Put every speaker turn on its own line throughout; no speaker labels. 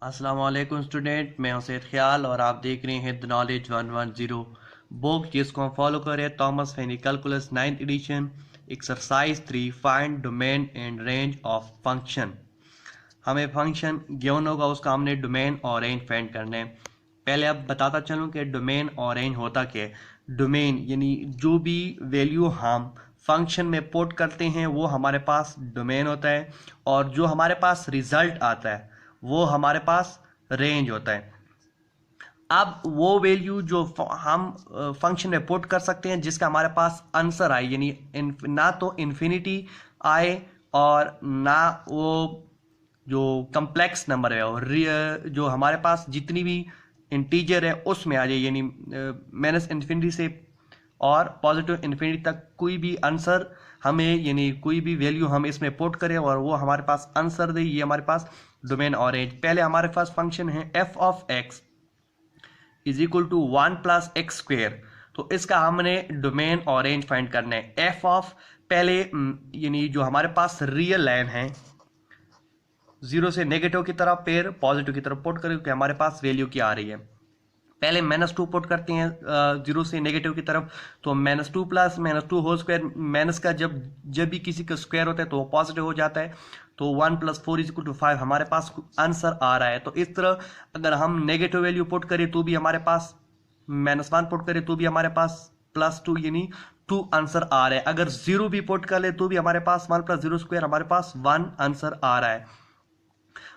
अस्सलाम वालेकुम स्टूडेंट, मैं हूं सैयद ख्याल और आप देख रहे हैं द नॉलेज 110 बुक, जिसको हम फॉलो कर रहे हैं Thomas Henry calculus 9th edition exercise 3 find domain and range of function. हमें फंक्शन गिवन होगा, उसका हमने डोमेन और रेंज फाइंड करना है। पहले अब बताता चलूं कि डोमेन और रेंज होता क्या है। डोमेन यानी जो भी वैल्यू हम फंक्शन में पुट करते हैं वो हमारे पास डोमेन होता है, और जो हमारे पास रिजल्ट आता है वो हमारे पास रेंज होता है। अब वो वैल्यू जो हम फंक्शन में पुट कर सकते हैं जिसका हमारे पास आंसर आए, यानी ना तो इन्फिनिटी आए और ना वो जो कम्प्लेक्स नंबर है और जो हमारे पास जितनी भी इंटीजर है उसमें आ जाए, यानी माइनस इन्फिनिटी से और पॉजिटिव इन्फिनिटी तक कोई भी आंसर हमें, यानी कोई भी वैल्यू हम इसमें पुट करें और वो हमारे पास आंसर दे, ये हमारे पास डोमेन और रेंज। पहले हमारे पास फंक्शन है f of x is equal to 1 plus x square, तो इसका हमने डोमेन और रेंज फाइंड करना है। एफ ऑफ पहले यानी जो हमारे पास रियल लाइन है, जीरो से नेगेटिव की तरफ फिर पॉजिटिव की तरफ पुट करें क्योंकि हमारे पास वैल्यू क्या आ रही है। पहले -2 पुट करते हैं जीरो से नेगेटिव की तरफ, तो -2 प्लस -2 होल स्क्वायर। माइनस का जब भी किसी का स्क्वायर होता है तो वो पॉजिटिव हो जाता है, तो 1 + 4 = 5 हमारे पास आंसर आ रहा है। तो इस तरह अगर हम नेगेटिव वैल्यू पुट करें तो भी हमारे पास, -1 पुट करें तो भी हमारे पास +2 यानी 2 आंसर आ रहा है। अगर 0 भी पुट कर ले तो भी हमारे पास 1 + 0 स्क्वायर हमारे पास 1 आंसर आ रहा है।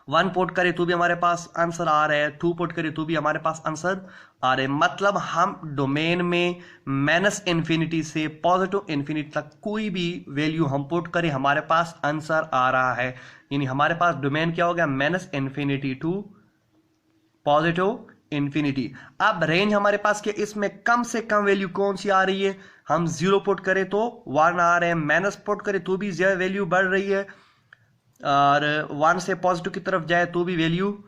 1 पुट करे तो भी हमारे पास आंसर आ रहा है, 2 पुट करे तो भी हमारे पास आंसर आ रहे हैं। मतलब हम डोमेन में -इन्फिनिटी से पॉजिटिव इन्फिनिटी तक कोई भी वैल्यू हम पुट करें हमारे पास आंसर आ रहा है, यानी हमारे पास डोमेन क्या हो गया, -इन्फिनिटी टू पॉजिटिव इन्फिनिटी। अब रेंज हमारे पास क्या, इसमें कम से कम वैल्यू कौन सी आ रही है। हम 0 पुट करें तो 1 आ रहे हैं, माइनस पुट करें तो भी ज्यादा वैल्यू बढ़ रही है, और 1 से पॉजिटिव की तरफ जाए तो भी वैल्यू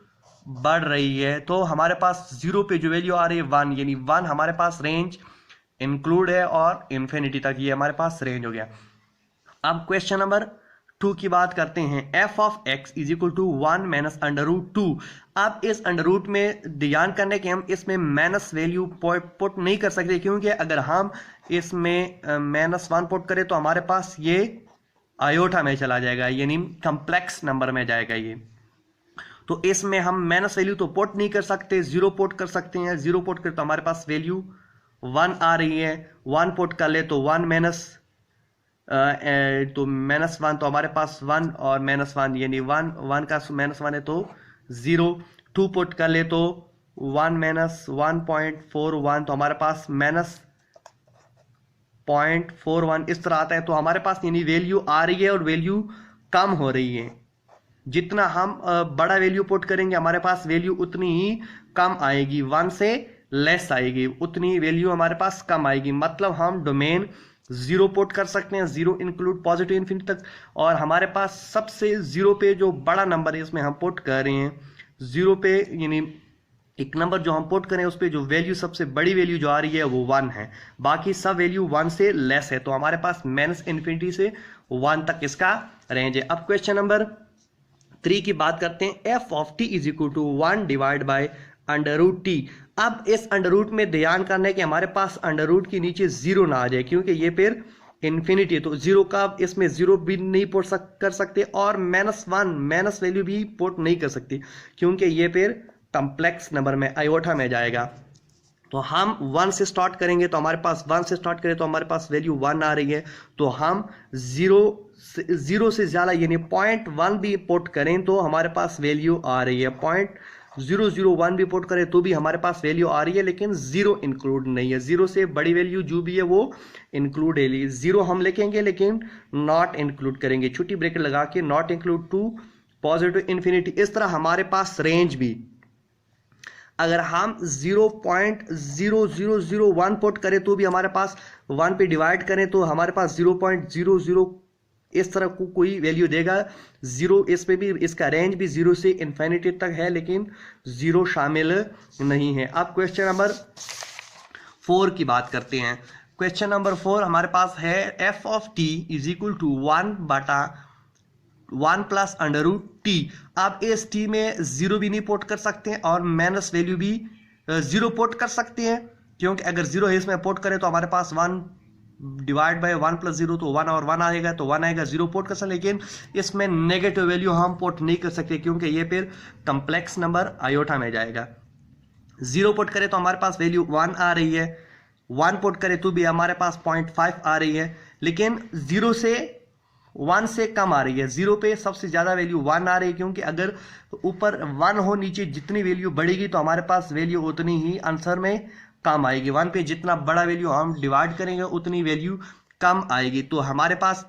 बढ़ रही है। तो हमारे पास 0 पे जो वैल्यू आ रही है 1, यानी 1 हमारे पास रेंज इंक्लूड है और इन्फिनिटी तक ये हमारे पास रेंज हो गया। अब क्वेश्चन नंबर 2 की बात करते हैं। F of x is equal to 1 minus √2। अब इस अंडर में ध्यान करने के हम इसमें माइनस वैल्यू पुट नहीं कर सकते, क्योंकि अगर हम इसमें -1 पुट करें तो हमारे पास ये आयोटा में चला जाएगा, यानी कम्प्लेक्स नंबर में जाएगा ये। तो इसमें हम माइनस वैल्यू तो पुट नहीं कर सकते, 0 पुट कर सकते हैं। 0 पुट कर तो हमारे पास वैल्यू 1 आ रही है, 1 पुट कर ले तो 1 माइनस तो -1 तो हमारे पास 1 और -1 यानी 1 का -1 है तो 0। 2 पुट कर ले तो 1 माइनस 1.41 तो हमारे पास -0.41 इस तरह आता है। तो हमारे पास यानी वैल्यू आ रही है और वैल्यू कम हो रही है। जितना हम बड़ा वैल्यू पुट करेंगे हमारे पास वैल्यू उतनी ही कम आएगी, 1 से लेस आएगी, उतनी वैल्यू हमारे पास कम आएगी। मतलब हम डोमेन 0 पुट कर सकते हैं, 0 इंक्लूड पॉजिटिव इन्फिनिटी तक, और हमारे पास सबसे 0 पे जो बड़ा नंबर है इसमें हम पुट कर रहे हैं 0 पे, यानी एक नंबर जो हम पुट करें उस पर जो वैल्यू सबसे बड़ी वैल्यू जो आ रही है वो 1 है, बाकी सब वैल्यू 1 से लेस है। तो हमारे पास -इन्फिनिटी से 1 तक इसका रेंज है। अब क्वेश्चन नंबर 3 की बात करते हैं। F of t is equal to 1 divide by √t। अब इस अंडर में ध्यान करना है कि हमारे पास अंडर के नीचे 0 ना आ जाए, क्योंकि ये फिर इन्फिनिटी, तो 0 का इसमें 0 भी नहीं पुट कर सकते, और -1 माइनस वैल्यू भी पुट नहीं कर सकती, क्योंकि ये फिर कम्प्लेक्स नंबर में आयोटा में जाएगा। तो हम 1 से स्टार्ट करेंगे, तो हमारे पास 1 से स्टार्ट करें तो हमारे पास वैल्यू 1 आ रही है, तो हम 0 से ज़्यादा यानी 0.1 भी पुट करें तो हमारे पास वैल्यू आ रही है। 0.001 भी पुट करें तो भी हमारे पास वैल्यू आ रही है, लेकिन 0 इंक्लूड नहीं है। 0 से बड़ी वैल्यू जो भी है वो इंक्लूड है, 0 हम लिखेंगे लेकिन नॉट इंक्लूड करेंगे, छोटी ब्रैकेट लगा के, not include to positive infinity. इस तरह हमारे पास रेंज भी, अगर हम 0.0001 पुट करें तो भी हमारे पास 1 पे डिवाइड करें तो हमारे पास 0.00 इस तरह को कोई वैल्यू देगा। 0 इसमें भी, इसका रेंज भी 0 से इन्फिनिटी तक है, लेकिन 0 शामिल नहीं है। अब क्वेश्चन नंबर 4 की बात करते हैं। क्वेश्चन नंबर 4 हमारे पास है f of t is equal to 1 बटा 1 प्लस अंडर रूट टी। आप इस टी में जीरो भी नहीं पुट कर सकते हैं और माइनस वैल्यू भी जीरो पुट कर सकते हैं, क्योंकि अगर जीरो है इसमें पुट करें तो हमारे पास 1 डिवाइड बाय 1 प्लस जीरो तो 1 और 1 आएगा, तो 1 आएगा, जीरो पुट कर सकते, लेकिन इसमें नेगेटिव वैल्यू हम पुट नहीं कर सकते क्योंकि ये फिर कम्प्लेक्स नंबर आयोटा में जाएगा। जीरो पुट करें तो हमारे पास वैल्यू 1 आ रही है, 1 पुट करें तो भी हमारे पास 0.5 आ रही है, लेकिन जीरो से 1 से कम आ रही है। जीरो पे सबसे ज्यादा वैल्यू 1 आ रही है, क्योंकि अगर ऊपर 1 हो नीचे जितनी वैल्यू बढ़ेगी तो हमारे पास वैल्यू उतनी ही आंसर में कम आएगी। 1 पे जितना बड़ा वैल्यू हम डिवाइड करेंगे उतनी वैल्यू कम आएगी। तो हमारे पास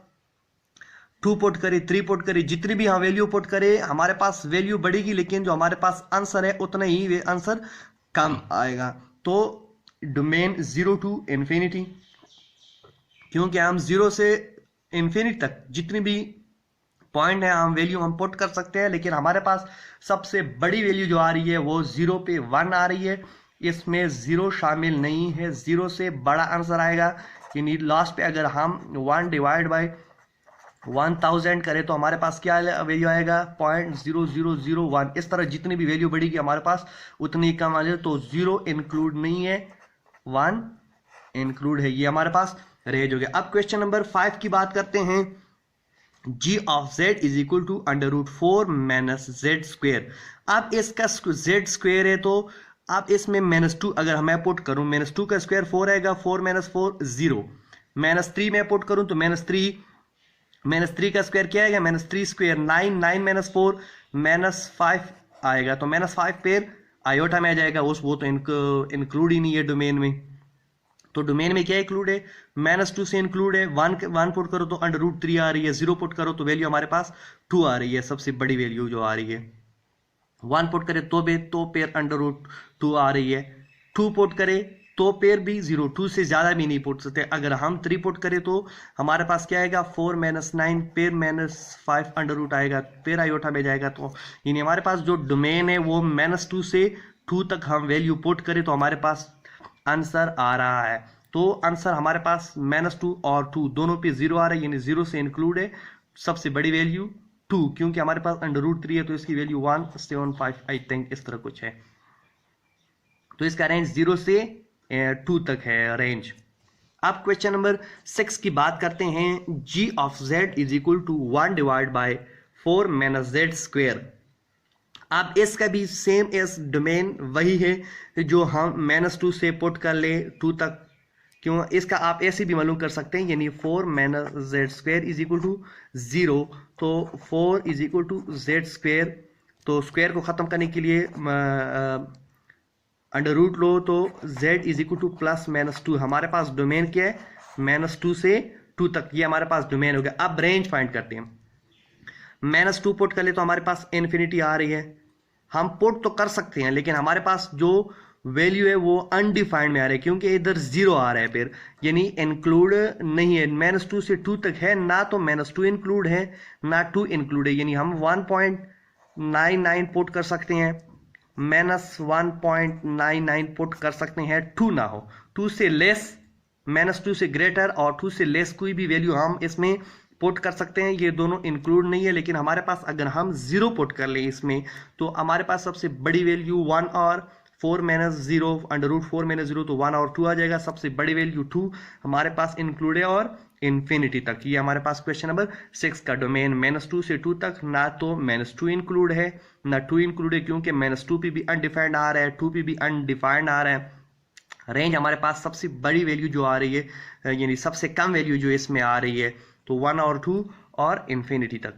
2 पुट करें, 3 पुट करें, जितनी भी हम वैल्यू पुट करें हमारे पास वैल्यू बढ़ेगी, लेकिन जो हमारे पास आंसर है उतना ही आंसर कम आएगा। तो डोमेन 0 टू इंफिनिटी, क्योंकि हम 0 से इंफिनिटी तक जितनी भी पॉइंट है हम वैल्यू हम पुट कर सकते हैं, लेकिन हमारे पास सबसे बड़ी वैल्यू जो आ रही है वो 0 पे 1 आ रही है, इसमें 0 शामिल नहीं है। 0 से बड़ा आंसर आएगा, यानी लास्ट पे अगर हम 1 डिवाइड बाय 1000 करें तो हमारे पास क्या वैल्यू आएगा 0.0001। इस तरह जितनी भी वैल्यू बढ़ेगी हमारे पास उतनी कम आ जाए। तो 0 इंक्लूड नहीं है, 1 इंक्लूड है, ये हमारे पास रेंज हो गया। अब क्वेश्चन नंबर 5 की बात करते हैं। g of z is equal to under root 4 minus z square. अब इसका z स्क्वेयर है तो अब इसमें -2 अगर मैं पुट करूं, -2 का स्क्वायर 4 आएगा, 4 - 4 0, -3 में पुट करूं तो -3 का स्क्वायर क्या आएगा, -3 स्क्वायर 9, 9 - 4 -5 आएगा, तो -5 फिर आयोटा में आ जाएगा, वो तो इंक्लूड ही नहीं है डोमेन में। तो डोमेन में क्या इंक्लूड है, -2 से इंक्लूड है, 1 पुट करो तो अंडर रूट 3 आ रही है, 0 पुट करो तो वैल्यू हमारे पास 2 आ रही है, सबसे बड़ी वैल्यू जो आ रही है। 1 पुट करे तो फिर अंडर रूट 2 आ रही है, 2 पुट करे तो फिर भी 0, 2 से ज्यादा भी नहीं पुट सकते। अगर हम 3 पुट करें तो हमारे पास क्या आएगा 4 - 9 फिर -5 अंडर रूट आएगा, फिर आयोटा में जाएगा। तो यानी हमारे पास जो डोमेन है वो -2 से 2 तक हम वैल्यू पुट करें तो हमारे पास आंसर आ रहा है। तो आंसर हमारे पास -2 और 2 दोनों पे 0 आ रहा है, यानी 0 से इंक्लूड है सबसे बड़ी वैल्यू 2, क्योंकि हमारे पास अंडर रूट 3 है तो इसकी वैल्यू 175 आई थिंक इस तरह कुछ है। तो इसका रेंज 0 से 2 तक है रेंज। अब क्वेश्चन नंबर 6 की बात करते हैं। g of z is equal to 1 divide by 4 minus z square. अब इसका भी सेम एस डोमेन वही है जो हम -2 से पुट कर ले 2 तक, क्यों इसका आप ऐसे भी मालूम कर सकते हैं, यानी 4 minus z square is equal to 0, तो 4 is equal to z square. तो स्क्वेयर को खत्म करने के लिए अंडर रूट लो, तो z इज इक्वल टू +-2। हमारे पास डोमेन क्या है -2 से 2 तक, ये हमारे पास डोमेन हो गया। अब रेंज फाइंड करते हैं। -2 पुट कर ले तो हमारे पास इन्फिनिटी आ रही है, हम पुट तो कर सकते हैं लेकिन हमारे पास जो वैल्यू है वो अनडिफाइंड में आ रही है, क्योंकि इधर 0 आ रहा है फिर, यानी इंक्लूड नहीं है। -2 से 2 तक है ना, तो -2 इंक्लूड है ना 2 इंक्लूड है, यानी हम 1.99 पुट कर सकते हैं, -1.99 पुट कर सकते हैं, 2 ना हो, 2 से लेस, -2 से ग्रेटर और 2 से लेस कोई भी वैल्यू हम इसमें पुट कर सकते हैं, ये दोनों इंक्लूड नहीं है। लेकिन हमारे पास अगर हम 0 पुट कर ले इसमें तो हमारे पास सबसे बड़ी वैल्यू 1 और 4 - 0 अंडर रूट 4 - 0 तो 1 और 2 आ जाएगा, सबसे बड़ी वैल्यू 2 हमारे पास इंक्लूड है और इन्फिनिटी तक। ये हमारे पास क्वेश्चन नंबर 6 का डोमेन -2 से 2 तक, ना तो -2 इंक्लूड है ना 2 इंक्लूड है, क्योंकि -2 पे भी अनडिफाइंड आ रहा है, 2 पे भी अनडिफाइंड आ रहा है। रेंज हमारे पास सबसे बड़ी वैल्यू जो आ रही है, यानी सबसे कम वैल्यू जो इसमें आ रही है, तो 1 और 2 और इन्फिनिटी तक।